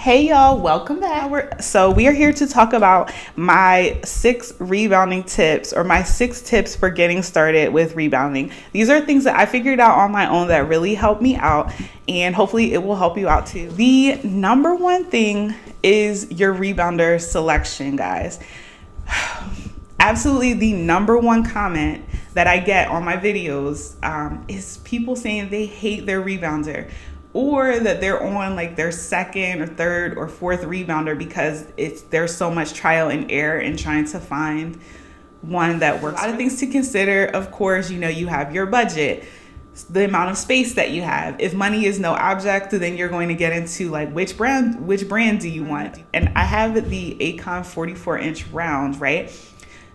Hey y'all, welcome back. So we are here to talk about my 6 rebounding tips, or my 6 tips for getting started with rebounding. These are things that I figured out on my own that really helped me out, and hopefully it will help you out too. The number one thing is your rebounder selection, guys. Absolutely, the number one comment that I get on my videos is people saying they hate their rebounder, or that they're on like their second or third or fourth rebounder because there's so much trial and error in trying to find one that works. A lot of things to consider. Of course, you have your budget, the amount of space that you have. If money is no object, then you're going to get into like which brand do you want? And I have the Acon 44-inch round, right?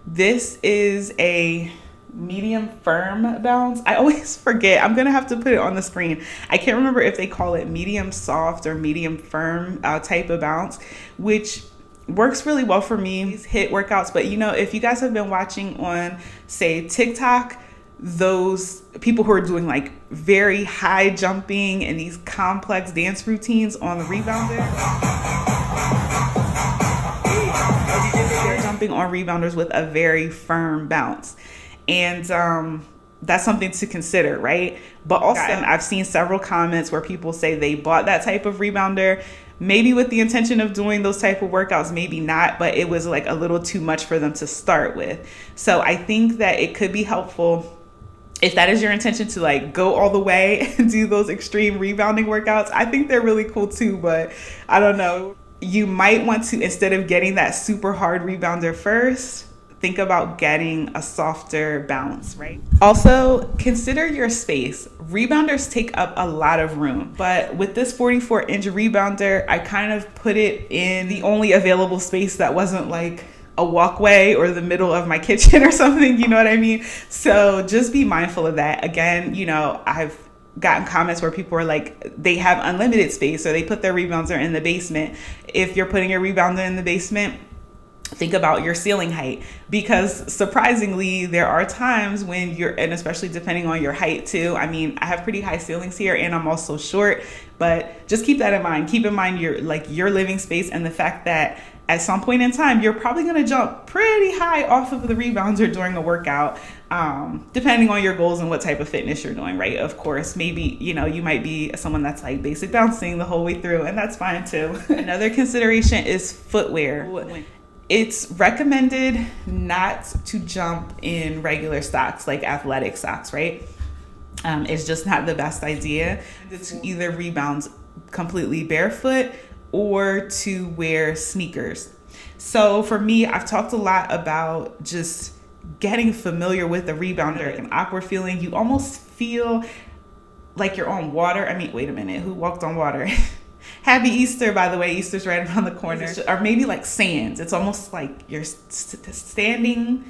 This is a medium firm bounce. I always forget. I'm gonna have to put it on the screen. I can't remember if they call it medium soft or medium firm type of bounce, which works really well for me. These HIIT workouts, but if you guys have been watching on, say, TikTok, those people who are doing like very high jumping and these complex dance routines on the rebounder, they're jumping on rebounders with a very firm bounce. And that's something to consider, right? But also, I've seen several comments where people say they bought that type of rebounder, maybe with the intention of doing those type of workouts, maybe not, but it was like a little too much for them to start with. So I think that it could be helpful if that is your intention to like go all the way and do those extreme rebounding workouts. I think they're really cool too, but I don't know. You might want to, instead of getting that super hard rebounder first, think about getting a softer bounce, right? Also, consider your space. Rebounders take up a lot of room, but with this 44-inch rebounder, I kind of put it in the only available space that wasn't like a walkway or the middle of my kitchen or something, you know what I mean? So just be mindful of that. Again, I've gotten comments where people are like, they have unlimited space, or they put their rebounder in the basement. If you're putting your rebounder in the basement, think about your ceiling height, because surprisingly, there are times when and especially depending on your height too. I mean, I have pretty high ceilings here and I'm also short, but just keep that in mind. Keep in mind your living space, and the fact that at some point in time, you're probably going to jump pretty high off of the rebounder during a workout, depending on your goals and what type of fitness you're doing, right? Of course, maybe, you might be someone that's like basic bouncing the whole way through, and that's fine too. Another consideration is footwear. It's recommended not to jump in regular socks, like athletic socks, right? It's just not the best idea to either rebound completely barefoot or to wear sneakers. So for me, I've talked a lot about just getting familiar with the rebounder. An awkward feeling. You almost feel like you're on water. I mean, wait a minute, who walked on water? Happy Easter, by the way. Easter's right around the corner. Or maybe like sands. It's almost like you're standing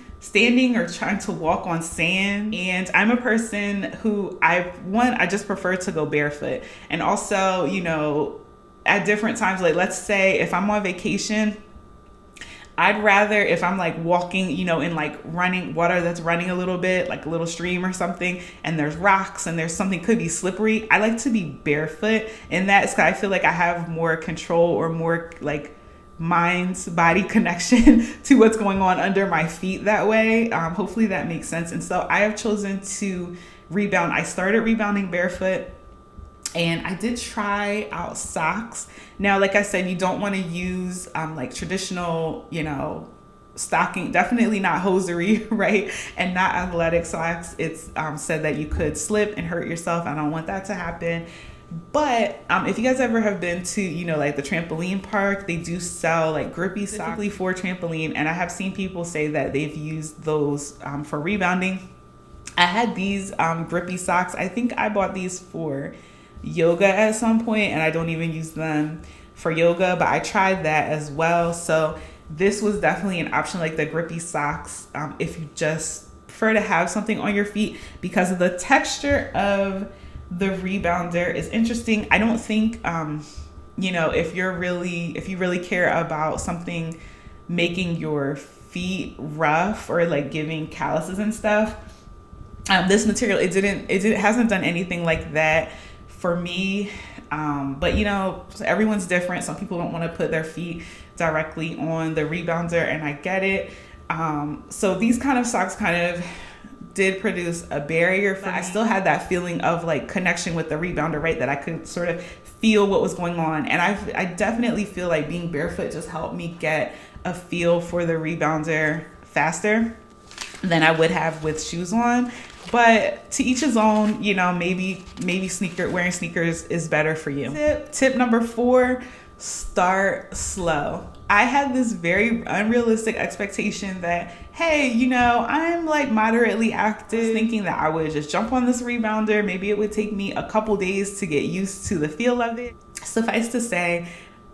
or trying to walk on sand. And I'm a person who I just prefer to go barefoot. And also, at different times, like let's say if I'm on vacation, I'd rather, if I'm like walking, in like running water that's running a little bit, like a little stream or something, and there's rocks and there's something could be slippery, I like to be barefoot. And that's, I feel like I have more control, or more like mind-body connection to what's going on under my feet that way. Hopefully that makes sense. And so I have chosen to rebound. I started rebounding barefoot. And I did try out socks. Now, like I said, you don't want to use like traditional, stocking, definitely not hosiery, right? And not athletic socks. It's said that you could slip and hurt yourself. I don't want that to happen. But if you guys ever have been to, like the trampoline park, they do sell like grippy socks for trampoline. And I have seen people say that they've used those for rebounding. I had these grippy socks. I think I bought these for yoga at some point, and I don't even use them for yoga, but I tried that as well. So this was definitely an option, like the grippy socks, if you just prefer to have something on your feet, because of the texture of the rebounder is interesting. I don't think if you really care about something making your feet rough or like giving calluses and stuff, this material, it hasn't done anything like that for me. But you know, everyone's different. Some people don't want to put their feet directly on the rebounder, and I get it. So these kind of socks kind of did produce a barrier for me. I still had that feeling of like connection with the rebounder, right? That I could sort of feel what was going on. And I definitely feel like being barefoot just helped me get a feel for the rebounder faster than I would have with shoes on. But to each his own, you know, maybe wearing sneakers is better for you. Tip number 4, start slow. I had this very unrealistic expectation that, hey, you know, I'm like moderately active, thinking that I would just jump on this rebounder. Maybe it would take me a couple days to get used to the feel of it. Suffice to say,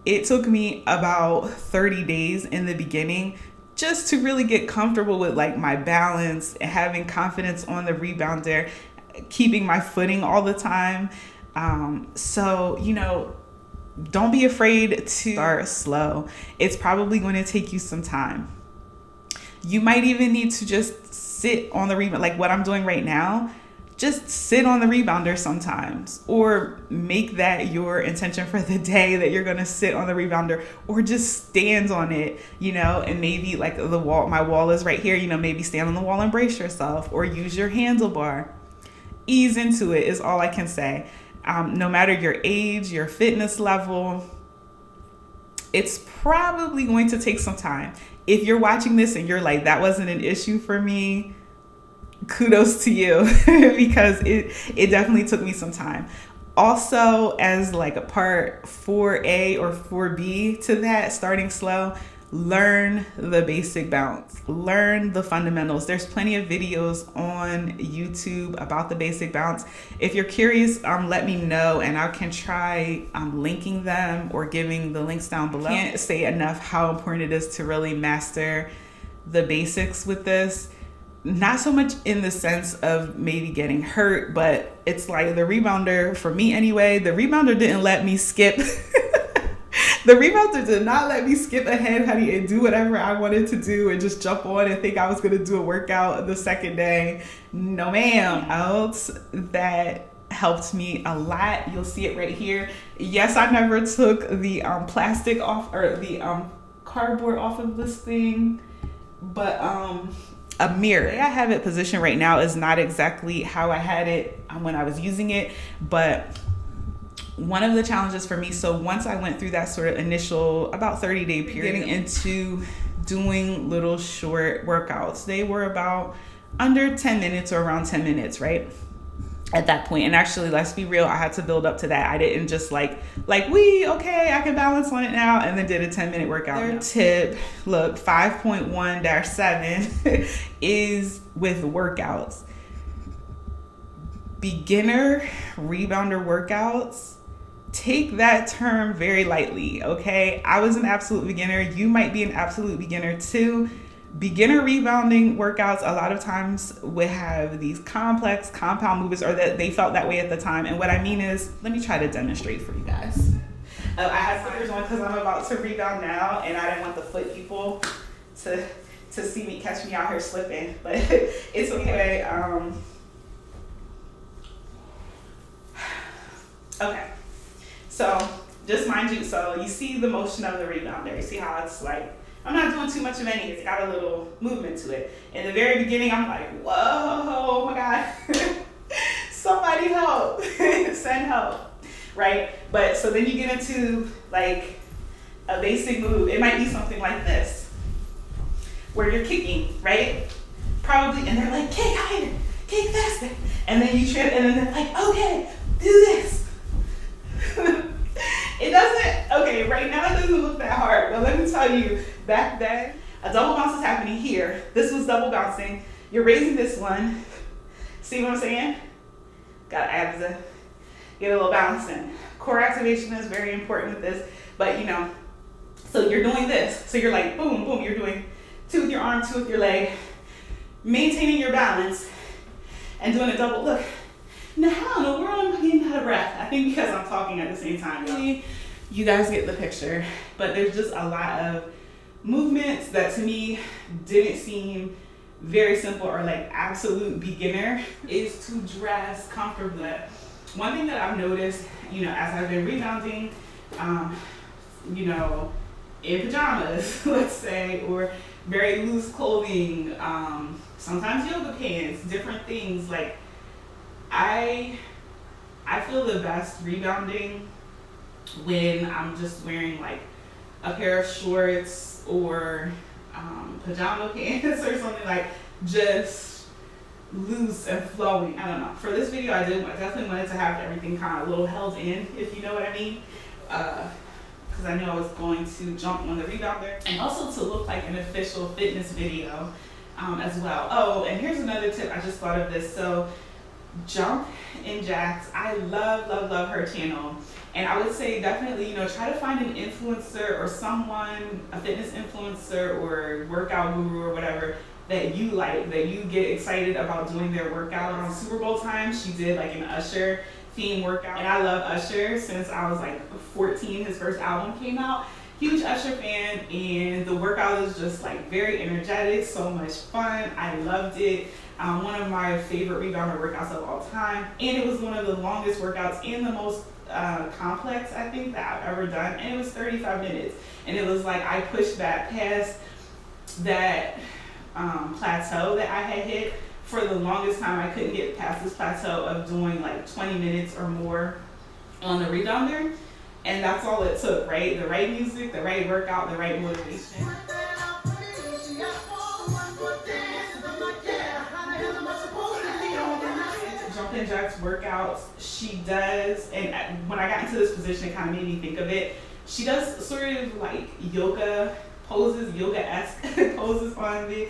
it took me about 30 days in the beginning just to really get comfortable with like my balance and having confidence on the rebounder, keeping my footing all the time. So, you know, don't be afraid to start slow. It's probably going to take you some time. You might even need to just sit on the rebounder, like what I'm doing right now. Just sit on the rebounder sometimes, or make that your intention for the day that you're gonna sit on the rebounder, or just stand on it, you know, and maybe like the wall, my wall is right here, you know, maybe stand on the wall and brace yourself, or use your handlebar. Ease into it is all I can say. No matter your age, your fitness level, it's probably going to take some time. If you're watching this and you're like, that wasn't an issue for me, kudos to you, because it definitely took me some time. Also, as like a part 4A or 4B to that, starting slow, learn the basic bounce, learn the fundamentals. There's plenty of videos on YouTube about the basic bounce. If you're curious, let me know and I can try linking them or giving the links down below. I can't say enough how important it is to really master the basics with this. Not so much in the sense of maybe getting hurt, but it's like the rebounder, for me anyway, the rebounder didn't let me skip. The rebounder did not let me skip ahead, honey, and do whatever I wanted to do and just jump on and think I was going to do a workout the second day. No, ma'am. Else that helped me a lot. You'll see it right here. Yes, I never took the plastic off, or the cardboard off of this thing, but a mirror. The way I have it positioned right now is not exactly how I had it when I was using it, but one of the challenges for me, so once I went through that sort of initial about 30-day period, getting into doing little short workouts, they were about under 10 minutes or around 10 minutes, right? At that point. And actually, let's be real, I had to build up to that. I didn't just okay, I can balance on it now, and then did a 10-minute workout. Third tip, look, 5.1-7 is with workouts. Beginner rebounder workouts, take that term very lightly, okay? I was an absolute beginner. You might be an absolute beginner too. Beginner rebounding workouts a lot of times would have these complex compound movements, or that they felt that way at the time. And what I mean is, let me try to demonstrate for you guys. I have slippers on because I'm about to rebound now, and I didn't want the foot people to see me, catch me out here slipping, but it's okay. Okay, so just mind you, so you see the motion of the rebounder. You see how it's like, I'm not doing too much of anything. It's got a little movement to it. In the very beginning, I'm like, whoa, oh my God. Somebody help, send help, right? But so then you get into like a basic move. It might be something like this, where you're kicking, right? Probably, and they're like, kick higher, kick faster. And then you trip, and then they're like, okay, do this. It doesn't, okay, right now it doesn't look that hard, but let me tell you, back then, a double bounce is happening here. This was double bouncing. You're raising this one. See what I'm saying? Gotta add get a little bounce in. Core activation is very important with this, but you know, so you're doing this. So you're like, boom, boom, you're doing 2 with your arm, 2 with your leg, maintaining your balance, and doing a double, look. Now, how in the world am I getting out of breath? I think because I'm talking at the same time. You guys get the picture. But there's just a lot of movements that to me didn't seem very simple or like absolute beginner. Is to dress comfortably. one thing that I've noticed, as I've been rebounding, you know, in pajamas, let's say, or very loose clothing, sometimes yoga pants, different things. Like, I feel the best rebounding when I'm just wearing like a pair of shorts or pajama pants or something, like just loose and flowing. I don't know. For this video, I definitely wanted to have everything kind of a little held in, if you know what I mean. Because I knew I was going to jump on the rebounder, and also to look like an official fitness video as well. Oh, and here's another tip. I just thought of this. So Jump in Jax, I love her channel, and I would say definitely, try to find an influencer or someone, a fitness influencer or workout guru or whatever that you like, that you get excited about doing their workout. On Super Bowl time, she did like an Usher theme workout, and I love Usher since I was like 14. His first album came out. Huge Usher fan, and the workout is just like very energetic, so much fun. I loved it. One of my favorite rebounder workouts of all time, and it was one of the longest workouts and the most complex, I think, that I've ever done, and it was 35 minutes, and it was like I pushed back past that plateau that I had hit. For the longest time, I couldn't get past this plateau of doing like 20 minutes or more on the rebounder, and that's all it took, right? The right music, the right workout, the right motivation. Jumping Jack's workouts, she does, and when I got into this position, it kind of made me think of it. She does sort of like yoga poses, yoga-esque poses on me.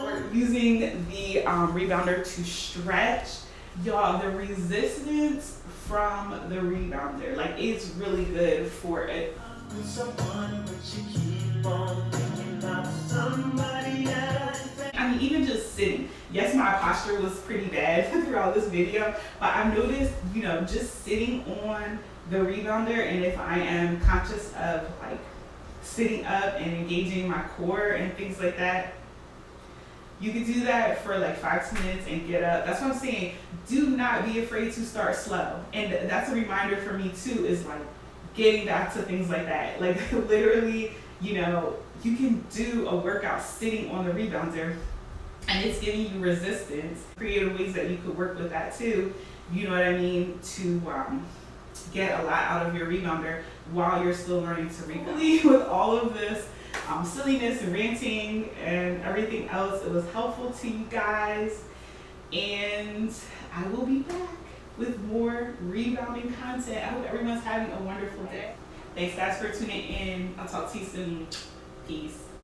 We're using the rebounder to stretch. Y'all, the resistance from the rebounder, like, it's really good for it. I mean, even just sitting. Yes, my posture was pretty bad throughout this video, but I've noticed, just sitting on the rebounder, and if I am conscious of like sitting up and engaging my core and things like that, you can do that for like 5 minutes and get up. That's what I'm saying. Do not be afraid to start slow. And that's a reminder for me too, is like getting back to things like that. Like literally, you can do a workout sitting on the rebounder, and it's giving you resistance. Creative ways that you could work with that too, you know what I mean, to get a lot out of your rebounder while you're still learning to rebound. With all of this silliness and ranting and everything else, it was helpful to you guys, and I will be back with more rebounding content. I hope everyone's having a wonderful day. Thanks guys for tuning in. I'll talk to you soon. Peace.